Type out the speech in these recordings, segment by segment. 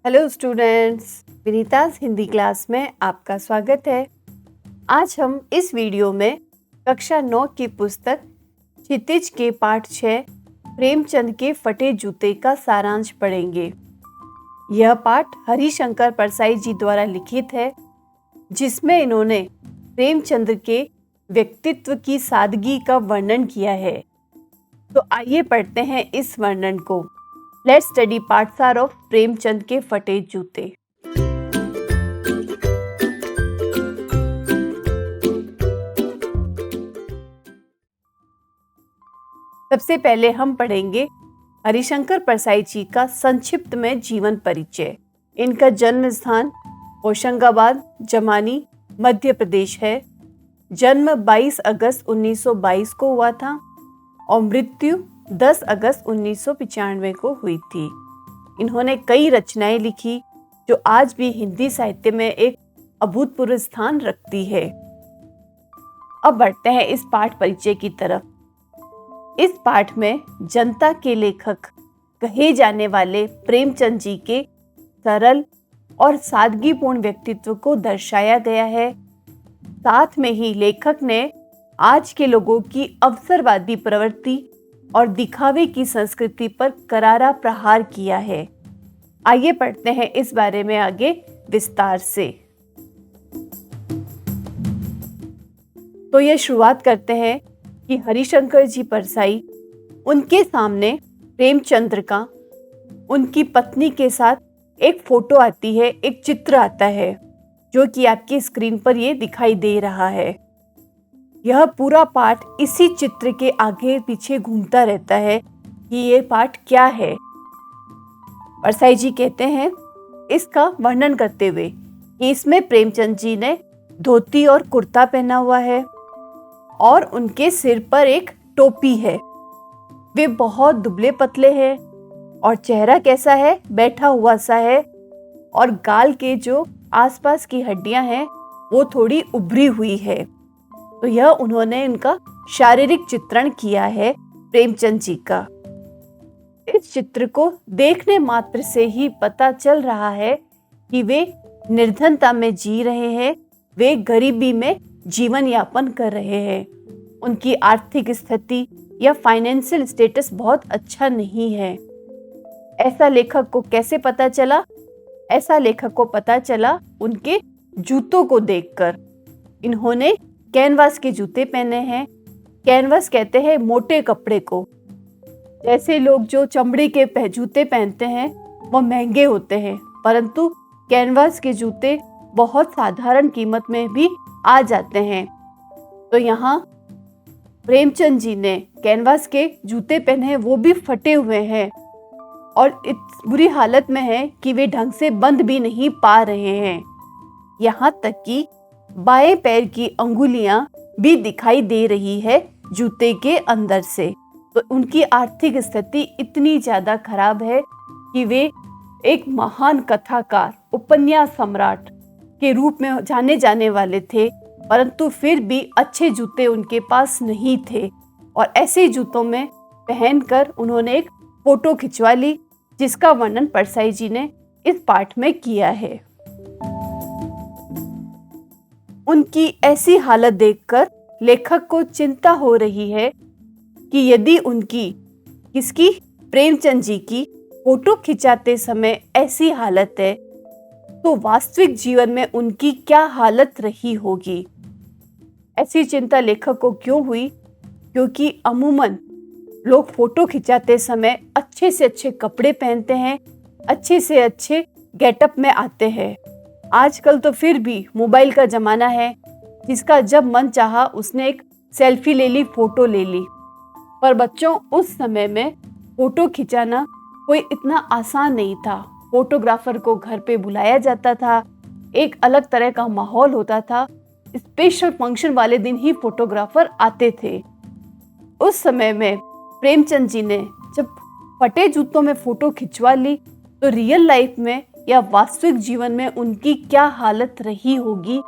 Hello students, विनीता's Hindi class में आपका स्वागत है। आज हम इस वीडियो में कक्षा 9 की पुस्तक क्षितिज के पाठ 6 प्रेमचंद के फटे जूते का सारांश पढ़ेंगे। यह पाठ हरिशंकर परसाई जी द्वारा लिखित है, जिसमें इन्होंने प्रेमचंद के व्यक्तित्व की सादगी का वर्णन किया है। तो आइए पढ़ते हैं इस वर्णन को। लेट्स स्टडी पाठसार ऑफ प्रेमचंद के फटे जूते। सबसे पहले हम पढ़ेंगे हरिशंकर परसाई जी का संक्षिप्त में जीवन परिचय। इनका जन्म स्थान होशंगाबाद, जमानी, मध्य प्रदेश है। जन्म 22 अगस्त 1922 को हुआ था और मृत्यु 10 अगस्त 1995 को हुई थी। इन्होंने कई रचनाएं लिखी जो आज भी हिंदी साहित्य में एक अभूतपूर्व स्थान रखती है। अब बढ़ते हैं इस पाठ परिचय की तरफ। इस पाठ में जनता के लेखक कहे जाने वाले प्रेमचंद जी के सरल और सादगीपूर्ण व्यक्तित्व को दर्शाया गया है। साथ में ही लेखक ने आज के लोगों की अवसरवादी प्रवृत्ति और दिखावे की संस्कृति पर करारा प्रहार किया है। आइए पढ़ते हैं इस बारे में आगे विस्तार से। तो ये शुरुआत करते हैं कि हरिशंकर जी परसाई, उनके सामने प्रेमचंद्र का उनकी पत्नी के साथ एक फोटो आती है, एक चित्र आता है जो कि आपकी स्क्रीन पर ये दिखाई दे रहा है। यह पूरा पाठ इसी चित्र के आगे पीछे घूमता रहता है कि ये पाठ क्या है। परसाई जी कहते हैं इसका वर्णन करते हुए कि इसमें प्रेमचंद जी ने धोती और कुर्ता पहना हुआ है और उनके सिर पर एक टोपी है। वे बहुत दुबले पतले हैं और चेहरा कैसा है, बैठा हुआ सा है, और गाल के जो आसपास की हड्डियां हैं वो थोड़ी उभरी हुई है। तो यह उन्होंने इनका शारीरिक चित्रण किया है प्रेमचंद जी का। इस चित्र को देखने मात्र से ही पता चल रहा है कि वे निर्धनता में जी रहे हैं, वे गरीबी में जीवन यापन कर रहे हैं। उनकी आर्थिक स्थिति या फाइनेंशियल स्टेटस बहुत अच्छा नहीं है। ऐसा लेखक को कैसे पता चला? ऐसा लेखक को पता चला उनके जूतों को देखकर। इन्होंने कैनवास के जूते पहने हैं। कैनवास कहते हैं मोटे कपड़े को। जैसे लोग जो चमड़े के जूते पहनते हैं वो महंगे होते हैं, परंतु कैनवास के जूते बहुत साधारण कीमत में भी आ जाते हैं। तो यहाँ प्रेमचंद जी ने कैनवास के जूते पहने हैं, वो भी फटे हुए हैं और इतनी बुरी हालत में है कि वे ढंग से बंद भी नहीं पा रहे हैं। यहाँ तक कि बाएं पैर की अंगुलियां भी दिखाई दे रही है जूते के अंदर से। तो उनकी आर्थिक स्थिति इतनी ज्यादा खराब है कि वे एक महान कथाकार, उपन्यास सम्राट के रूप में जाने जाने वाले थे, परंतु फिर भी अच्छे जूते उनके पास नहीं थे और ऐसे जूतों में पहनकर उन्होंने एक फोटो खिंचवा ली, जिसका वर्णन परसाई जी ने इस पाठ में किया है। उनकी ऐसी हालत देखकर लेखक को चिंता हो रही है कि यदि उनकी, किसकी, प्रेमचंद जी की फोटो खिंचाते समय ऐसी हालत है तो वास्तविक जीवन में उनकी क्या हालत रही होगी। ऐसी चिंता लेखक को क्यों हुई? क्योंकि अमूमन लोग फोटो खिंचाते समय अच्छे से अच्छे कपड़े पहनते हैं, अच्छे से अच्छे गेटअप में आते हैं। आजकल तो फिर भी मोबाइल का जमाना है, जिसका जब मन चाहा उसने एक सेल्फी ले ली, फोटो ले ली। पर बच्चों, उस समय में फोटो खिंचाना कोई इतना आसान नहीं था। फोटोग्राफर को घर पे बुलाया जाता था, एक अलग तरह का माहौल होता था। स्पेशल फंक्शन वाले दिन ही फोटोग्राफर आते थे। उस समय में प्रेमचंद जी ने जब फटे जूतों में फोटो खिंचवा ली तो रियल लाइफ में या वास्तविक जीवन में उनकी क्या हालत रही होगी,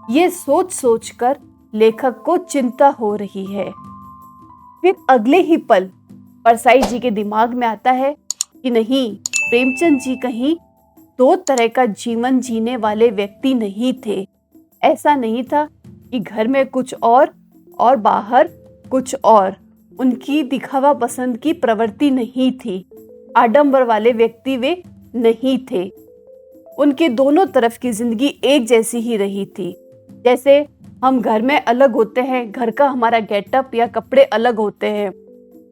ये सोच सोच कर लेखक को चिंता हो रही है। फिर अगले ही पल परसाई जी के दिमाग में आता है कि नहीं, प्रेमचंद जी कहीं दो तरह का जीवन जीने वाले व्यक्ति नहीं थे। ऐसा नहीं था कि घर में कुछ और बाहर कुछ और। उनकी दिखावा पसंद की प्रवृत्ति नहीं थी। आडंबर वाले व्यक्ति वे नहीं थे। उनके दोनों तरफ की जिंदगी एक जैसी ही रही थी। जैसे हम घर में अलग होते हैं, घर का हमारा गेटअप या कपड़े अलग होते हैं,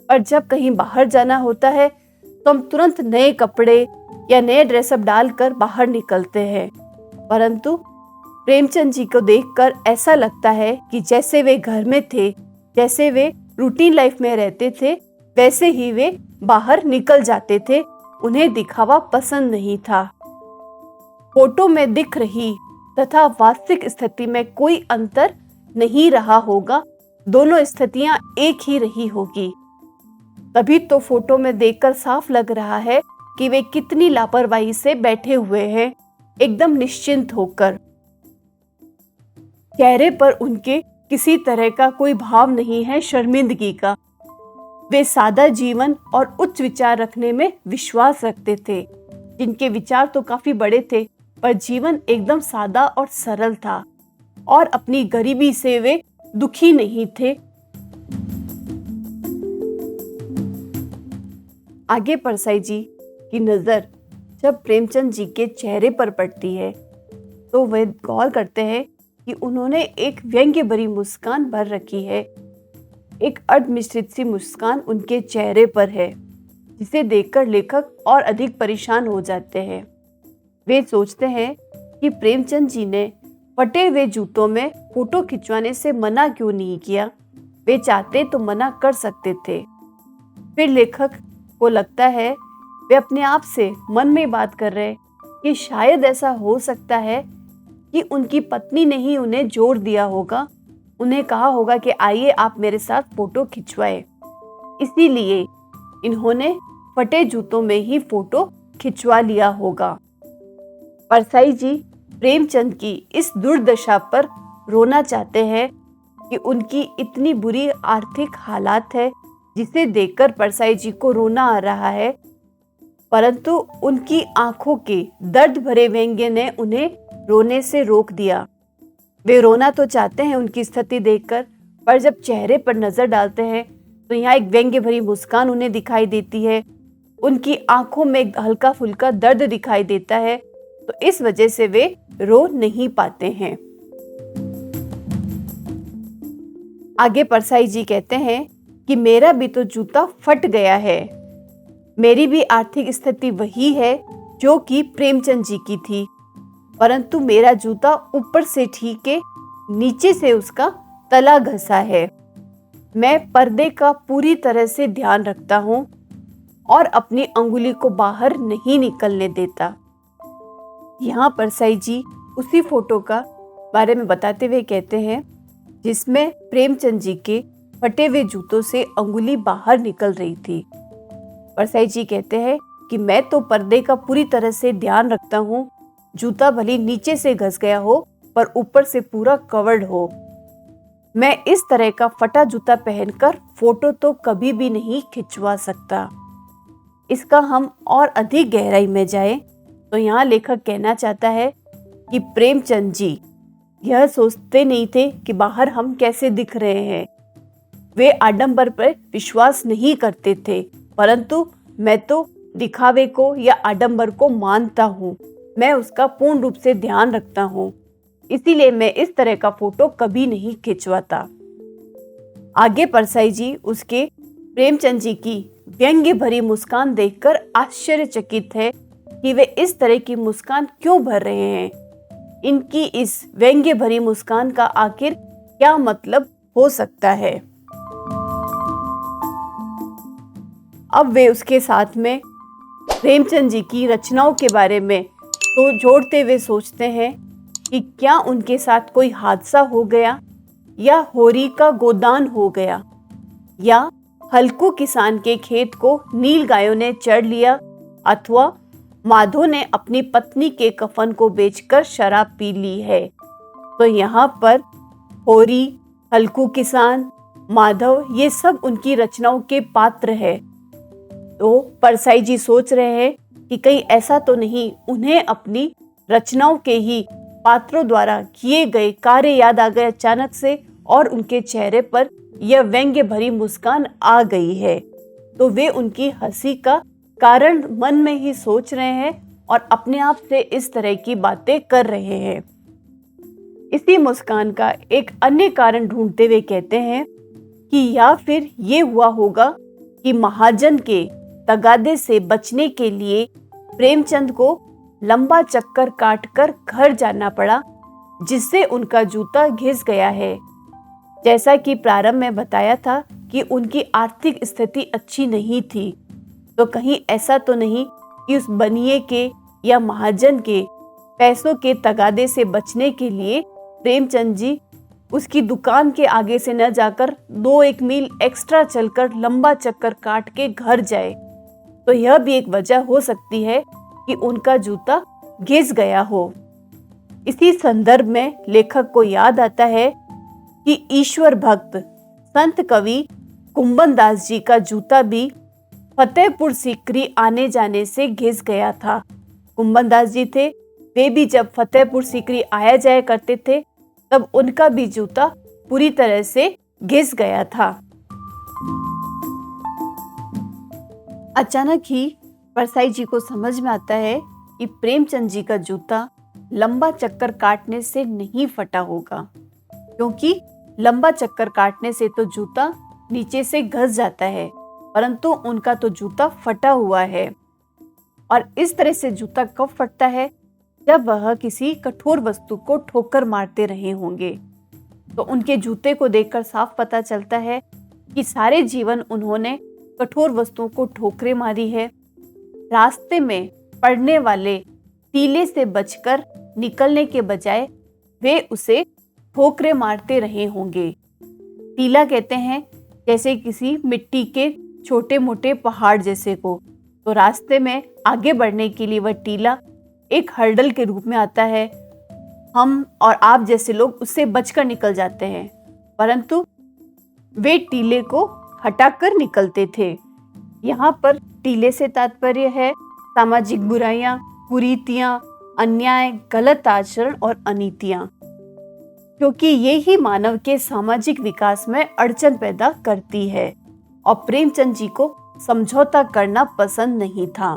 और जब कहीं बाहर जाना होता है तो हम तुरंत नए कपड़े या नए ड्रेसअप डालकर बाहर निकलते हैं। परंतु प्रेमचंद जी को देखकर ऐसा लगता है कि जैसे वे घर में थे, जैसे वे रूटीन लाइफ में रहते थे, वैसे ही वे बाहर निकल जाते थे। उन्हें दिखावा पसंद नहीं था। फोटो में दिख रही तथा वास्तविक स्थिति में कोई अंतर नहीं रहा होगा। दोनों स्थितियां एक ही रही होगी। तभी तो फोटो में देखकर साफ लग रहा है कि वे कितनी लापरवाही से बैठे हुए हैं, एकदम निश्चिंत होकर। चेहरे पर उनके किसी तरह का कोई भाव नहीं है शर्मिंदगी का। वे सादा जीवन और उच्च विचार रखने में विश्वास रखते थे। जिनके विचार तो काफी बड़े थे, पर जीवन एकदम सादा और सरल था। और अपनी गरीबी से वे दुखी नहीं थे। आगे परसाई जी की नजर जब प्रेमचंद जी के चेहरे पर पड़ती है तो वे गौर करते हैं कि उन्होंने एक व्यंग्य भरी मुस्कान भर रखी है। एक अर्ध मिश्रित सी मुस्कान उनके चेहरे पर है, जिसे देखकर लेखक और अधिक परेशान हो जाते हैं। वे सोचते हैं कि प्रेमचंद जी ने फटे हुए जूतों में फोटो खिंचवाने से मना क्यों नहीं किया। वे चाहते तो मना कर सकते थे। फिर लेखक को लगता है वे अपने आप से मन में बात कर रहे कि शायद ऐसा हो सकता है कि उनकी पत्नी ने ही उन्हें जोर दिया होगा, उन्हें कहा होगा कि आइए आप मेरे साथ फोटो खिंचवाए। इसीलिए इन्होंने फटे जूतों में ही फोटो खिंचवा लिया होगा। परसाई जी प्रेमचंद की इस दुर्दशा पर रोना चाहते हैं कि उनकी इतनी बुरी आर्थिक हालात है, जिसे देखकर परसाई जी को रोना आ रहा है। परंतु उनकी आंखों के दर्द भरे व्यंग्य ने उन्हें रोने से रोक दिया। वे रोना तो चाहते हैं उनकी स्थिति देखकर, पर जब चेहरे पर नजर डालते हैं तो यहाँ एक व्यंग्य भरी मुस्कान उन्हें दिखाई देती है। उनकी आंखों में हल्का फुल्का दर्द दिखाई देता है, तो इस वजह से वे रो नहीं पाते हैं। आगे परसाई जी कहते हैं कि मेरा भी तो जूता फट गया है। मेरी भी आर्थिक स्थिति वही है जो कि प्रेमचंद जी की थी, परंतु मेरा जूता ऊपर से ठीक है, नीचे से उसका तला घसा है। मैं पर्दे का पूरी तरह से ध्यान रखता हूँ और अपनी अंगुली को बाहर नहीं निकलने देता। यहाँ परसाई जी उसी फोटो का बारे में बताते हुए कहते हैं जिसमें प्रेमचंद जी के फटे हुए जूतों से अंगुली बाहर निकल रही थी। परसाई जी कहते हैं कि मैं तो पर्दे का पूरी तरह से ध्यान रखता हूँ, जूता भले नीचे से घस गया हो पर ऊपर से पूरा कवर्ड हो। मैं इस तरह का फटा जूता पहनकर फोटो तो कभी भी नहीं खिंचवा सकता। इसका हम और अधिक गहराई में जाएं तो यहाँ लेखक कहना चाहता है कि प्रेमचंद जी यह सोचते नहीं थे कि बाहर हम कैसे दिख रहे हैं। वे आडंबर पर विश्वास नहीं करते थे, परंतु मैं तो दिखावे को या आडंबर को मानता हूँ। मैं उसका पूर्ण रूप से ध्यान रखता हूँ, इसीलिए मैं इस तरह का फोटो कभी नहीं खिंचवाता। आगे परसाई जी उसके प्रेमचंद जी की व्यंग्य भरी मुस्कान देखकर आश्चर्यचकित है कि वे इस तरह की मुस्कान क्यों भर रहे हैं। इनकी इस व्यंग्य भरी मुस्कान का आखिर क्या मतलब हो सकता है। अब वे उसके साथ में प्रेमचंद जी की रचनाओं के बारे में तो जोड़ते हुए सोचते हैं कि क्या उनके साथ कोई हादसा हो गया, या होरी का गोदान हो गया, या हल्कू किसान के खेत को नील गायों ने चढ़ लिया, अथवा माधो ने अपनी पत्नी के कफन को बेचकर शराब पी ली है। तो यहाँ पर होरी, हल्कू किसान, माधव ये सब उनकी रचनाओं के पात्र है। तो परसाई जी सोच रहे हैं कि कहीं ऐसा तो नहीं उन्हें अपनी रचनाओं के ही पात्रों द्वारा किए गए कार्य याद आ गए अचानक से और उनके चेहरे पर यह व्यंग्य भरी मुस्कान आ गई है। तो वे उनकी हंसी का कारण मन में ही सोच रहे हैं और अपने आप से इस तरह की बातें कर रहे हैं। इसी मुस्कान का एक अन्य कारण ढूंढते हुए कहते हैं कि या फिर ये हुआ होगा कि महाजन के तगादे से बचने के लिए प्रेमचंद को लंबा चक्कर काटकर घर जाना पड़ा, जिससे उनका जूता घिस गया है। जैसा कि प्रारंभ में बताया था कि उनकी आर्थिक स्थिति अच्छी नहीं थी, तो कहीं ऐसा तो नहीं कि उस बनिए के या महाजन के पैसों के तगादे से बचने के लिए प्रेमचंद जी उसकी दुकान के आगे से न जाकर 2-1 मील एक्स्ट्रा चलकर लंबा चक्कर काट के घर जाए। तो यह भी एक वजह हो सकती है कि उनका जूता घिस गया हो। इसी संदर्भ में लेखक को याद आता है कि ईश्वर भक्त संत कवि कुंभन दास जी का जूता भी फतेहपुर सीकरी आने जाने से घिस गया था। कुंभन दास जी थे, वे भी जब फतेहपुर सीकरी आया जाया करते थे तब उनका भी जूता पूरी तरह से घिस गया था। अचानक ही परसाई जी को समझ में आता है कि प्रेमचंद जी का जूता लंबा चक्कर काटने से नहीं फटा होगा, क्योंकि लंबा चक्कर काटने से तो जूता नीचे से घस जाता है, परंतु उनका तो जूता फटा हुआ है। और इस तरह से जूता कब फटता है? जब वह किसी कठोर वस्तु को ठोकर मारते रहे होंगे। तो उनके जूते को देखकर साफ पता चलता है कि सारे जीवन उन्होंने कठोर वस्तुओं को ठोकरें मारी है। रास्ते में पड़ने वाले टीले से बचकर निकलने के बजाय वे उसे ठोकरें मारते रहे होंगे। टीला कहते हैं जैसे किसी मिट्टी के छोटे मोटे पहाड़ जैसे को। तो रास्ते में आगे बढ़ने के लिए वह टीला एक हर्डल के रूप में आता है। हम और आप जैसे लोग उससे बचकर निकल जाते हैं, परंतु वे टीले को हटाकर निकलते थे। यहाँ पर टीले से तात्पर्य है सामाजिक बुराइयां, कुरीतियां, अन्याय, गलत आचरण और अनीतियां, क्योंकि ये ही मानव के सामाजिक विकास में अड़चन पैदा करती है। और प्रेमचंद जी को समझौता करना पसंद नहीं था।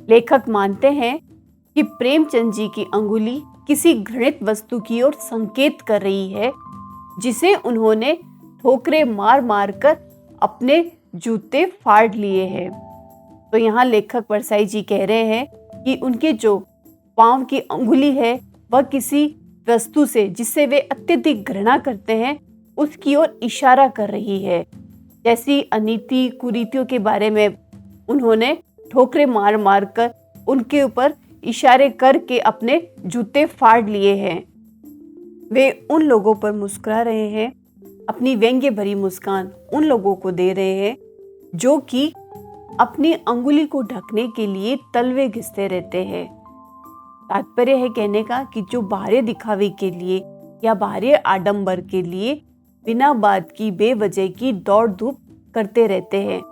लेखक मानते हैं कि प्रेमचंद जी की अंगुली किसी घृणित वस्तु की ओर संकेत कर रही है, जिसे उन्होंने ठोकरे मार मार कर अपने जूते फाड़ लिए हैं। तो यहाँ लेखक परसाई जी कह रहे हैं कि उनके जो पांव की अंगुली है वह किसी वस्तु से जिससे वे अत्यधिक घृणा करते हैं उसकी ओर इशारा कर रही है। जैसी अनीति कुरीतियों के बारे में उन्होंने ठोकरे मार मार कर उनके ऊपर इशारे करके अपने जूते फाड़ लिए हैं। वे उन लोगों पर मुस्कुरा रहे हैं, अपनी व्यंग्य भरी मुस्कान उन लोगों को दे रहे हैं जो कि अपनी अंगुली को ढकने के लिए तलवे घिसते रहते हैं। तात्पर्य है कहने का कि जो बाहरी दिखावे के लिए या बाहरी आडंबर के लिए बिना बात की बेवजह की दौड़ धूप करते रहते हैं।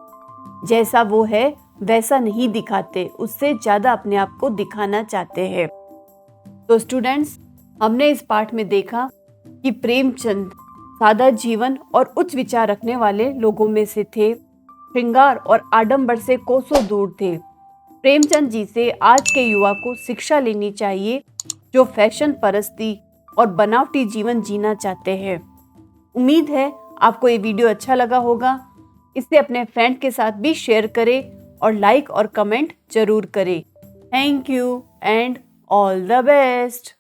जैसा वो है वैसा नहीं दिखाते, उससे ज्यादा अपने आप को दिखाना चाहते हैं। तो स्टूडेंट्स, हमने इस पाठ में देखा कि प्रेमचंद सादा जीवन और उच्च विचार रखने वाले लोगों में से थे। श्रृंगार और आडंबर से कोसों दूर थे। प्रेमचंद जी से आज के युवा को शिक्षा लेनी चाहिए जो फैशन परस्ती और बनावटी जीवन जीना चाहते हैं। उम्मीद है आपको ये वीडियो अच्छा लगा होगा। इसे अपने फ्रेंड के साथ भी शेयर करें और लाइक और कमेंट जरूर करें। Thank you and all the best.